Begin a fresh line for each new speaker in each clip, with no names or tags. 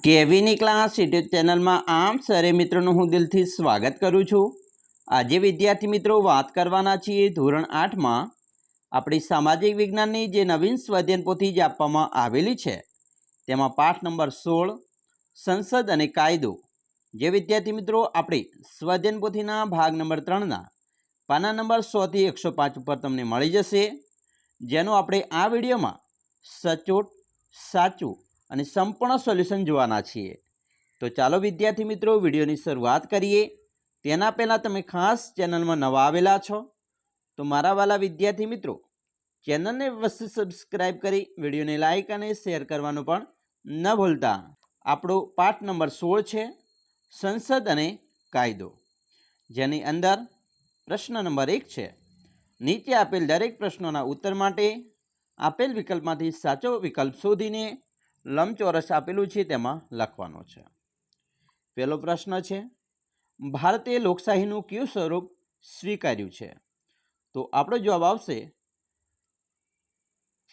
કેવીની class YouTube ચેનલમાં આમ સરે મિત્રોનું હું દિલથી સ્વાગત કરું છું। આજે વિદ્યાર્થી મિત્રો વાત કરવાના છીએ ધોરણ 8માં આપણી સામાજિક વિજ્ઞાનની જે નવીન સ્વાધ્યાયન પોથી જે આપવામાં આવેલી છે તેમાં પાઠ નંબર 16 સંસદ અને કાયદો જે વિદ્યાર્થી મિત્રો આપણી સ્વાધ્યાયન પોથીના ભાગ નંબર 3ના પાના નંબર 100 થી 105 ઉપર તમને મળી જશે, જેનું આપણે આ વિડીયોમાં સચોટ સાચું અને સંપૂર્ણ સોલ્યુશન જોવાના છીએ। તો ચાલો વિદ્યાર્થી મિત્રો વિડીયોની શરૂઆત કરીએ। તેના પહેલાં તમે ખાસ ચેનલમાં નવા આવેલા છો તો મારા વાલા વિદ્યાર્થી મિત્રો ચેનલને અવશ્ય સબસ્ક્રાઈબ કરી વિડીયોને લાઈક અને શેર કરવાનું પણ ન ભૂલતા। આપણો પાઠ નંબર 16 છે સંસદ અને કાયદો, જેની અંદર પ્રશ્ન નંબર 1 છે, નીચે આપેલ દરેક પ્રશ્નોના ઉત્તર માટે આપેલ વિકલ્પમાંથી સાચો વિકલ્પ શોધીને લંબચોરસ આપેલું છે તેમાં લખવાનો છે। પહેલો પ્રશ્ન છે, ભારતીય લોકશાહીનું કયું સ્વરૂપ સ્વીકાર્યું છે? તો આપણો જવાબ આવશે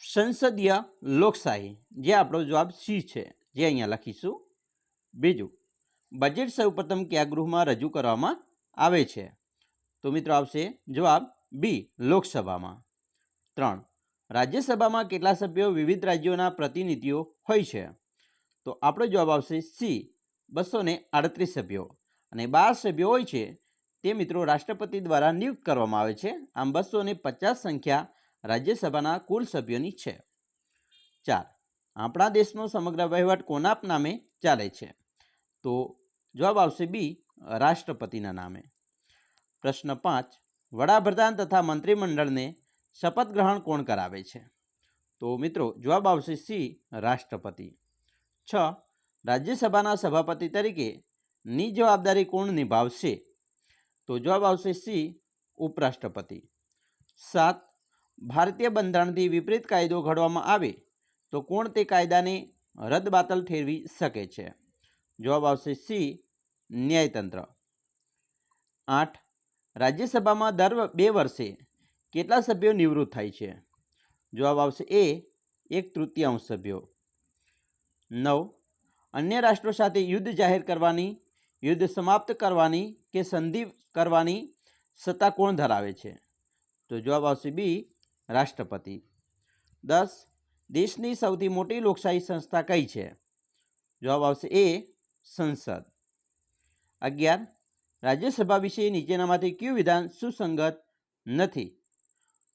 સંસદીય લોકશાહી, જે આપણો જવાબ સી છે, જે અહીંયા લખીશું। બીજું, બજેટ સૌપ્રથમ કયા ગૃહમાં રજૂ કરવામાં આવે છે? તો મિત્રો આવશે જવાબ બી, લોકસભામાં। 3, રાજ્યસભામાં કેટલા સભ્યો વિવિધ રાજ્યોના પ્રતિનિધિઓ હોય છે? તો આપણો જવાબ આવશે સી, 238 સભ્યો, અને 12 સભ્યો હોય છે તે મિત્રો રાષ્ટ્રપતિ દ્વારા નિયુક્ત કરવામાં આવે છે। આમ 250 સંખ્યા રાજ્યસભાના કુલ સભ્યોની છે। 4, આપણા દેશનો સમગ્ર વહીવટ કોના નામે ચાલે છે? તો જવાબ આવશે બી, રાષ્ટ્રપતિના નામે। પ્રશ્ન 5, વડાપ્રધાન તથા મંત્રીમંડળને શપથ ગ્રહણ કોણ કરાવે છે? તો મિત્રો જવાબ આવશે સી, રાષ્ટ્રપતિ। 6, રાજ્યસભાના સભાપતિ તરીકે ની જવાબદારી કોણ નિભાવશે? તો જવાબ આવશે સી, ઉપરાષ્ટ્રપતિ। 7, ભારતીય બંધારણથી વિપરીત કાયદો ઘડવામાં આવે તો કોણ તે કાયદાને રદબાતલ ઠેરવી શકે છે? જવાબ આવશે સી, ન્યાયતંત્ર। 8, રાજ્યસભામાં દર 2 વર્ષે કેટલા સભ્યો નિવૃત્ત થાય છે? જવાબ આવશે એ, 1/3 સભ્યો। 9, અન્ય રાષ્ટ્રો સાથે યુદ્ધ જાહેર કરવાની, યુદ્ધ સમાપ્ત કરવાની કે સંધિ કરવાની સત્તા કોણ ધરાવે છે? તો જવાબ આવશે બી, રાષ્ટ્રપતિ। 10, દેશની સૌથી મોટી લોકશાહી સંસ્થા કઈ છે? જવાબ આવશે એ, સંસદ। 11, રાજ્યસભા વિશે નીચેનામાંથી કયું વિધાન સુસંગત નથી?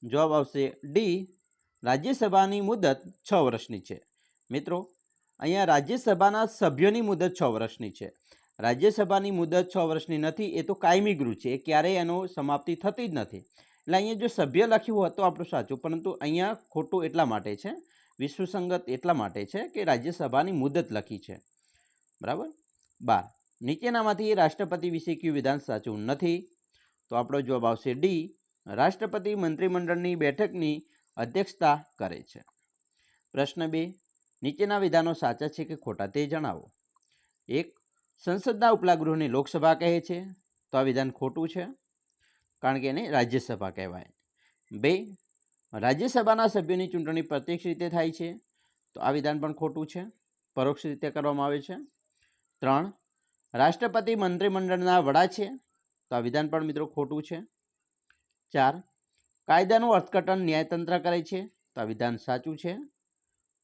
જવાબ આવશે ડી, રાજ્યસભાની મુદત 6 વર્ષની છે। મિત્રો અહીંયા રાજ્યસભાના સભ્યોની મુદત 6 વર્ષની છે, રાજ્યસભાની મુદત 6 વર્ષની નથી, એ તો કાયમી ગૃહ છે, એ ક્યારેય એનો સમાપ્તિ થતી જ નથી। એટલે અહીંયા જો સભ્ય લખ્યું હોત તો આપણું સાચું, પરંતુ અહીંયા ખોટું એટલા માટે છે, વિશ્વસંગત એટલા માટે છે કે રાજ્યસભાની મુદત લખી છે, બરાબર। 12, નીચેનામાંથી રાષ્ટ્રપતિ વિશે કયું વિધાન સાચું નથી? તો આપણો જવાબ આવશે ડી, રાષ્ટ્રપતિ મંત્રીમંડળની બેઠકની અધ્યક્ષતા કરે છે। પ્રશ્ન 2, નીચેના વિધાનો સાચા છે કે ખોટા તે જણાવો। 1, સંસદના ઉપલા ગૃહને લોકસભા કહે છે, તો આ વિધાન ખોટું છે, કારણ કે એને રાજ્યસભા કહેવાય। 2, રાજ્યસભાના સભ્યોની ચૂંટણી પ્રત્યક્ષ રીતે થાય છે, તો આ વિધાન પણ ખોટું છે, પરોક્ષ રીતે કરવામાં આવે છે। 3, રાષ્ટ્રપતિ મંત્રીમંડળના વડા છે, તો આ વિધાન પણ મિત્રો ખોટું છે। 4, કાયદાનું અર્થઘટન ન્યાયતંત્ર કરે છે, તો આ વિધાન સાચું છે।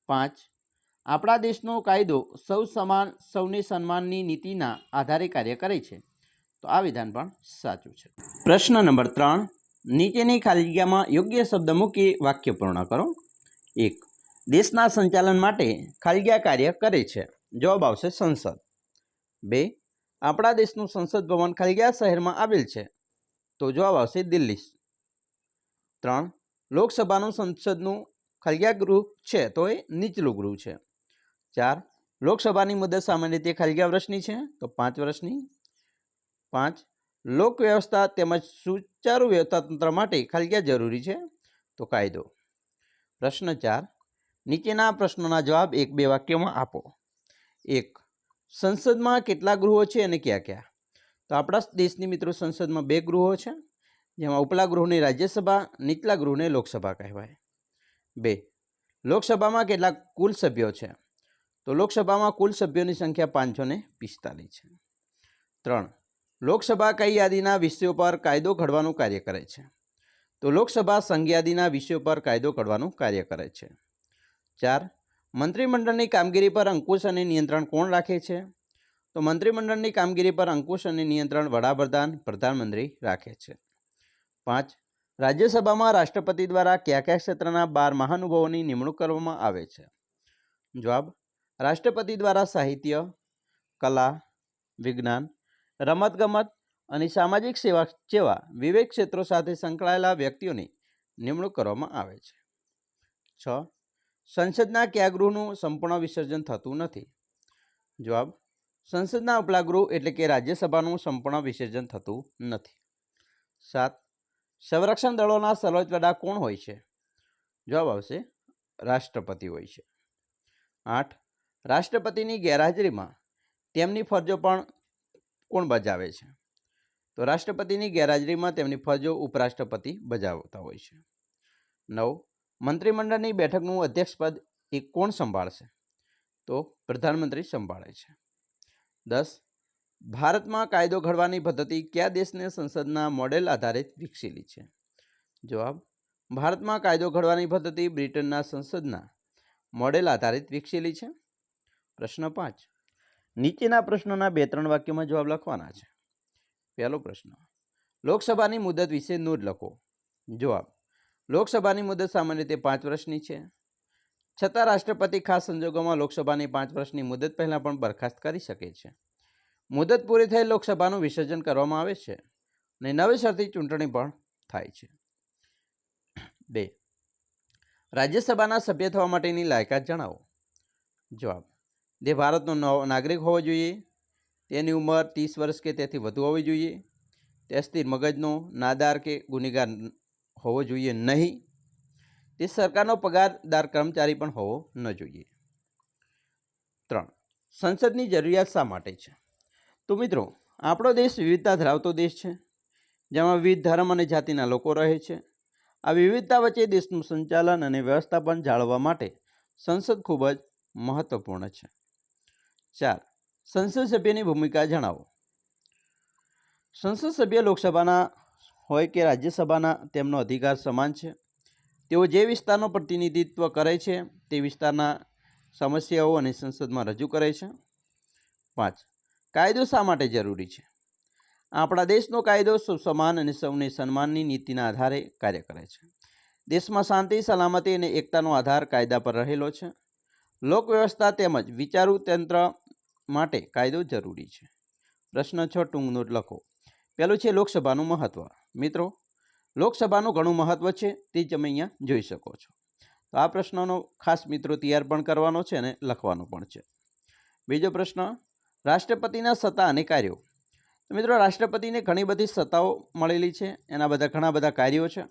5, આપણા દેશનો કાયદો સૌ સમાન સૌને સન્માનની નીતિના આધારે કાર્ય કરે છે, તો આ વિધાન પણ સાચું છે। પ્રશ્ન નંબર 3, નીચેની ખાલી જગ્યામાં યોગ્ય શબ્દ મૂકી વાક્ય પૂર્ણ કરો। 1, દેશના સંચાલન માટે ખાલી જગ્યા કાર્ય કરે છે, જવાબ આવશે સંસદ। 2, આપણા દેશનું સંસદ ભવન ખાલી જગ્યા શહેરમાં આવેલ છે, તો જવાબ આવશે દિલ્હી। 3, લોકસભાનું સંસદનું ખાલી જગ્યા ગૃહ છે, તો એ નીચલું ગૃહ છે। 4, લોકસભાની મુદત સામાન્ય રીતે ખાલી જગ્યા વર્ષની છે, તો 5 વર્ષની। 5, લોક વ્યવસ્થા તેમજ સુચારુ વ્યવસ્થાતંત્ર માટે ખાલી જગ્યા જરૂરી છે, તો કાયદો। પ્રશ્ન 4, નીચેના પ્રશ્નોના જવાબ 1-2 વાક્યોમાં આપો। 1, સંસદમાં કેટલા ગૃહો છે અને કયા કયા? તો આપણા દેશની મિત્રો સંસદમાં 2 ગૃહો છે, જેમાં ઉપલા ગૃહને રાજ્યસભા, નીચલા ગૃહને લોકસભા કહેવાય। 2, લોકસભામાં કેટલા કુલ સભ્યો છે? તો લોકસભામાં કુલ સભ્યોની સંખ્યા 545 છે. 3. લોકસભા કઈ યાદીના વિષયો પર કાયદો ઘડવાનું કાર્ય કરે છે? તો લોકસભા સંઘ યાદીના વિષયો પર કાયદો ઘડવાનું કાર્ય કરે છે. 4. મંત્રીમંડળની કામગીરી પર અંકુશ અને નિયંત્રણ કોણ રાખે છે? તો મંત્રીમંડળની કામગીરી પર અંકુશ અને નિયંત્રણ વડાપ્રધાન, પ્રધાનમંત્રી રાખે છે. 5. રાજ્યસભામાં રાષ્ટ્રપતિ દ્વારા કયા કયા ક્ષેત્રના 12 મહાનુભાવોની નિમણૂક કરવામાં આવે છે? જવાબ: રાષ્ટ્રપતિ દ્વારા સાહિત્ય, કલા, વિજ્ઞાન, રમતગમત અને સામાજિક સેવા જેવા વિવિધ ક્ષેત્રો સાથે સંકળાયેલા વ્યક્તિઓની નિમણૂક કરવામાં આવે છે. 6. સંસદના કયા ગૃહનું સંપૂર્ણ વિસર્જન થતું નથી? જવાબ: સંસદના ઉપલા ગૃહ એટલે કે રાજ્યસભાનું સંપૂર્ણ વિસર્જન થતું નથી. 7. સંરક્ષણ દળોના સર્વોચ્ચ વડા કોણ હોય છે? જવાબ આવશે રાષ્ટ્રપતિ હોય છે. 8. રાષ્ટ્રપતિની ગેરહાજરીમાં તેમની ફરજો પણ કોણ બજાવે છે? તો રાષ્ટ્રપતિની ગેરહાજરીમાં તેમની ફરજો ઉપરાષ્ટ્રપતિ બજાવતા હોય છે. 9. મંત્રીમંડળની બેઠકનું અધ્યક્ષપદ એ કોણ સંભાળશે? તો પ્રધાનમંત્રી સંભાળે છે. 10. ભારતમાં કાયદો ઘડવાની પદ્ધતિ કયા દેશની સંસદના મોડેલ આધારિત વિકસેલી છે? જવાબ: ભારતમાં કાયદો ઘડવાની પદ્ધતિ બ્રિટનના સંસદના મોડેલ આધારિત વિકસેલી છે. પ્રશ્ન 5. નીચેના પ્રશ્નોના 2-3 વાક્યોમાં જવાબ લખવાના છે. પહેલો પ્રશ્ન: લોકસભાની મુદત વિશે નોંધ લખો. જવાબ: લોકસભાની મુદત સામાન્ય રીતે 5 વર્ષની છે. છતાં રાષ્ટ્રપતિ ખાસ સંજોગોમાં લોકસભાની 5 વર્ષની મુદત પહેલાં પણ બરખાસ્ત કરી શકે છે. મુદત પૂરી થઈ લોકસભાનું વિસર્જન કરવામાં આવે છે અને નવેસરથી ચૂંટણી પણ થાય છે. 2. રાજ્યસભાના સભ્ય થવા માટેની લાયકાત જણાવો. જવાબ: તે ભારતનો નાગરિક હોવો જોઈએ, તેની ઉંમર 30 વર્ષ કે તેથી વધુ હોવી જોઈએ, તે સ્થિર મગજનો, નાદાર કે ગુનેગાર હોવો જોઈએ નહીં, તે સરકારનો પગારદાર કર્મચારી પણ હોવો ન જોઈએ. 3. સંસદની જરૂરિયાત શા માટે છે? તો મિત્રો, આપણો દેશ વિવિધતા ધરાવતો દેશ છે, જેમાં વિવિધ ધર્મ અને જાતિના લોકો રહે છે. આ વિવિધતા વચ્ચે દેશનું સંચાલન અને વ્યવસ્થાપન જાળવવા માટે સંસદ ખૂબ જ મહત્વપૂર્ણ છે. 4. સંસદ સભ્યની ભૂમિકા જણાવો. સંસદ સભ્ય લોકસભાના હોય કે રાજ્યસભાના તેમનો અધિકાર સમાન છે. તેઓ જે વિસ્તારનું પ્રતિનિધિત્વ કરે છે તે વિસ્તારના સમસ્યાઓ અને સંસદમાં રજૂ કરે છે. 5. કાયદો શા માટે જરૂરી છે? આપણા દેશનો કાયદો સૌ સમાન અને સૌને સન્માનની નીતિના આધારે કાર્ય કરે છે. દેશમાં શાંતિ, સલામતી અને એકતાનો આધાર કાયદા પર રહેલો છે. લોકવ્યવસ્થા તેમજ વિચારુ તંત્ર માટે કાયદો જરૂરી છે. પ્રશ્ન 6 ટૂંક નોટ લખો. પહેલું છે લોકસભાનું મહત્વ. મિત્રો, લોકસભાનું ઘણું મહત્વ છે, તે જ તમે અહીંયા જોઈ શકો છો. તો આ પ્રશ્નનો ખાસ મિત્રો તૈયાર પણ કરવાનો છે અને લખવાનો પણ છે. બીજો પ્રશ્ન: રાષ્ટ્રપતિના સત્તા અને કાર્યો. મિત્રો, રાષ્ટ્રપતિને ઘણી બધી સત્તાઓ મળેલી છે, એના ઘણા બધા કાર્યો છે,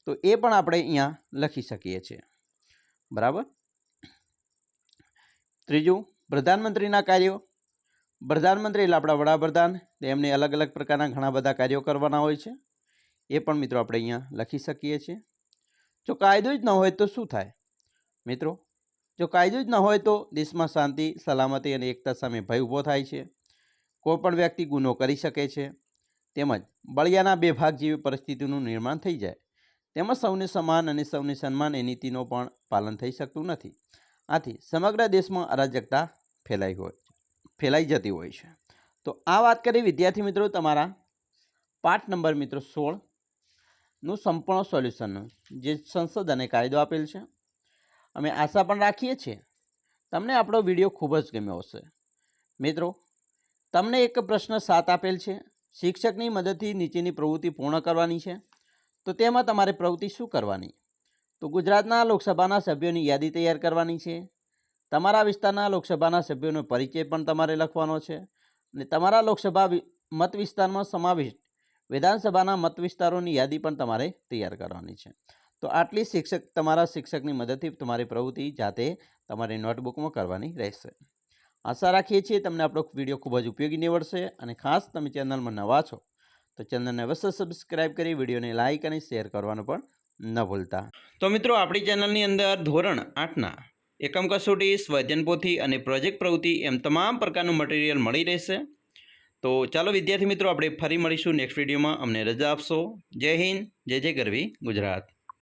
તો એ પણ આપણે અહીંયા લખી શકીએ છીએ. બરાબર. ત્રીજું, પ્રધાનમંત્રીના કાર્યો. પ્રધાનમંત્રી એટલે આપણા વડાપ્રધાન, એમને અલગ અલગ પ્રકારના ઘણા બધા કાર્યો કરવાના હોય છે, એ પણ મિત્રો આપણે અહીંયા લખી શકીએ છીએ. જો કાયદો જ ન હોય તો શું થાય? મિત્રો, જો કાયદો જ ન હોય તો દેશમાં શાંતિ, સલામતી અને એકતા સામે ભય ઊભો થાય છે. કોઈ પણ વ્યક્તિ ગુનો કરી શકે છે, તેમજ બળિયાના બે ભાગ જેવી પરિસ્થિતિનું નિર્માણ થઈ જાય. તેમજ સૌને સમાન અને સૌને સન્માન એ નીતિનો પણ પાલન થઈ શકતું નથી. આથી સમગ્ર દેશમાં અરાજકતા ફેલાઈ જતી હોય છે. તો આ વાત કરી વિદ્યાર્થી મિત્રો તમારા પાઠ નંબર મિત્રો 16નું સંપૂર્ણ સોલ્યુશનનું, જે સંસદ અને કાયદો આપેલ છે. અમે આશા પણ રાખીએ છીએ તમને આપણો વિડીયો ખૂબ જ ગમ્યો હશે. મિત્રો, તમને એક પ્રશ્ન 7 આપેલ છે. શિક્ષકની મદદથી નીચેની પ્રવૃત્તિ પૂર્ણ કરવાની છે. તો તેમાં તમારે પ્રવૃત્તિ શું કરવાની? તો ગુજરાતના લોકસભાના સભ્યોની યાદી તૈયાર કરવાની છે. તમારા વિસ્તારના લોકસભાના સભ્યોનો પરિચય પણ તમારે લખવાનો છે અને તમારા લોકસભા મત વિસ્તારમાં સમાવિષ્ટ વિધાનસભાના મત વિસ્તારોની યાદી પણ તમારે તૈયાર કરવાની છે. તો આટલી તમારા શિક્ષકની મદદથી તમારી પ્રવૃત્તિ જાતે તમારી નોટબુકમાં કરવાની રહેશે. આશા રાખીએ છીએ તમને આપણો વિડીયો ખૂબ જ ઉપયોગી નીવડશે અને ખાસ તમે ચેનલમાં નવા છો તો ચેનલને અવશ્ય સબસ્ક્રાઇબ કરી વિડીયોને લાઇક અને શેર કરવાનું પણ ન ભૂલતા. તો મિત્રો, આપણી ચેનલની અંદર ધોરણ 8ના એકમ કસોટી, સ્વાધ્યાયન પોથી અને પ્રોજેક્ટ પ્રવૃત્તિ એમ તમામ પ્રકારનું મટીરિયલ મળી રહેશે. તો ચાલો વિદ્યાર્થી મિત્રો, આપણે ફરી મળીશું નેક્સ્ટ વિડીયોમાં. અમને રજા આપશો. જય હિન્દ, જય જય ગરવી ગુજરાત.